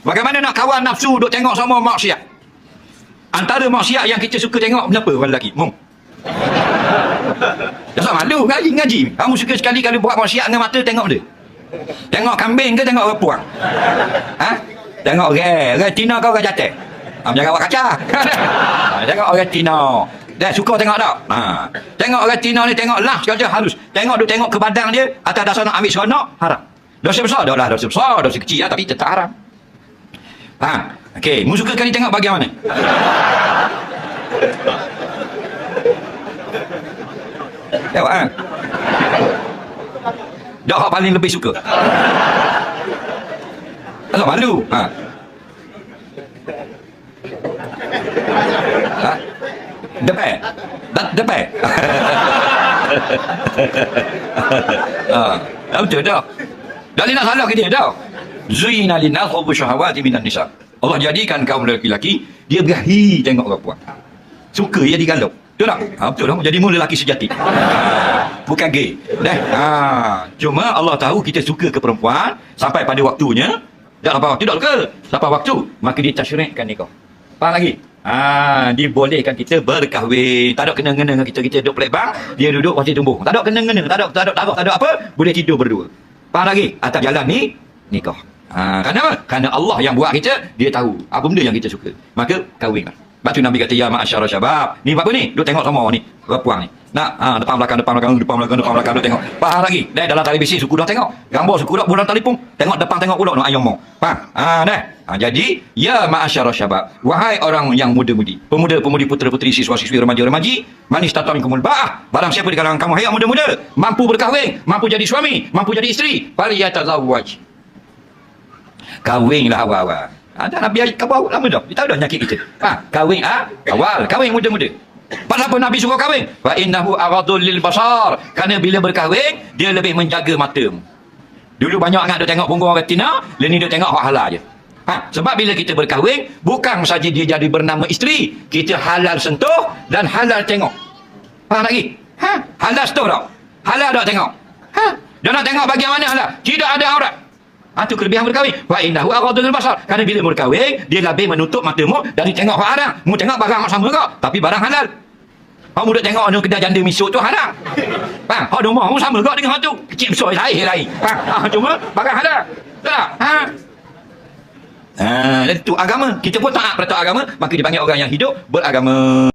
Bagaimana nak kawan nafsu duk tengok sama maksiat? Antara maksiat yang kita suka tengok kenapa orang lelaki? Dasar malu ngaji. Kamu suka sekali kalau buat maksiat dengan mata tengok dia. Tengok kambing ke tengok orang puang? Ha? Tengok orang Cina kau orang jatuh. Jangan awak kaca. Tengok orang Cina. Dah suka tengok tak? Tengok orang Cina ni tengok lah sekali halus. Tengok dia tengok ke badan dia atas dasar nak ambil seronok, haram. Dosa besar dah lah, dosa besar, dosa kecil tapi tetap haram. Okey, mu suka kali tengok bahagian mana? Tengok dah hak paling lebih suka. Tak malu. Depan. Betul tak? Dah nak salah ke dia dah. Zuyina linnas hubbu syahawati minan nisa. Allah jadikan kaum lelaki dia berahi tengok orang puan. Suka dia digalau. Betul tak? Betul tak? Jadi mula lelaki sejati. Bukan gay. Cuma Allah tahu kita suka ke perempuan sampai pada waktunya. Tak sampai waktu, tak ke? Sampai waktu, maka dia tasyri'kan nikah. Faham lagi? Dibolehkan kita berkahwin. Tak ada kena-kena dengan kita duduk pelik bang, dia duduk pasti tumbuh. Tak ada kena-kena, tak ada apa, boleh tidur berdua. Faham lagi? Atas jalan ni nikah. Kenapa? Kerana Allah yang buat kita, dia tahu apa benda yang kita suka. Maka kahwinlah. Lepas tu Nabi kata, ya ma'asyara syabab. Ni apa ni? Duk tengok sama ni. Perempuan ni. Nak, depan belakang, duk tengok. Faham lagi? Dah dalam televisi suku dah tengok. Gambar suku dah bulan telefon. Tengok depan, tengok pula nak ayam mau. Faham? Jadi, ya ma'asyara syabab. Wahai orang yang muda-mudi. Pemuda-pemudi, putera-puteri, siswa-siswi, remaja-remaji. Man istata'u minkumul ba'ah. Barang siapa di kalangan kamu, hai yang muda-muda. Mampu berkahwin, mampu jadi suami, mampu jadi isteri. Falyatazawwaj. Kahwinlah awal-awal. Ada Nabi kau lama dah. Dia tahu dah nyakit kita. Kahwin awal, kahwin muda-muda. Kenapa Nabi suruh kahwin? Fa innahu aghadul lil basar. Kerana bila berkahwin, dia lebih menjaga matamu. Dulu banyak sangat dia tengok punggung orang Tina, lain ni dia tengok hak halal je. Sebab bila kita berkahwin, bukan saja dia jadi bernama isteri, kita halal sentuh dan halal tengok. Faham lagi? Halal sentuh tak? Halal tak tengok? Dia nak tengok bagian mana halal? Tidak ada aurat. Itu kelebihan berkahwin. Wa innahu aghadul basar. Kerana bila berkahwin, dia lebih menutup matamu dari tengok hak haram. Mu tengok barang sama kau, tapi barang halal. Kamu duk tengok anu kedai janda misuk tu haram. Faham? Hak rumah mu sama kau dengan hak tu. Kecil besar lain. Cuma barang halal. Tak? Itu agama. Kita pun taat pada agama, maka dipanggil orang yang hidup beragama.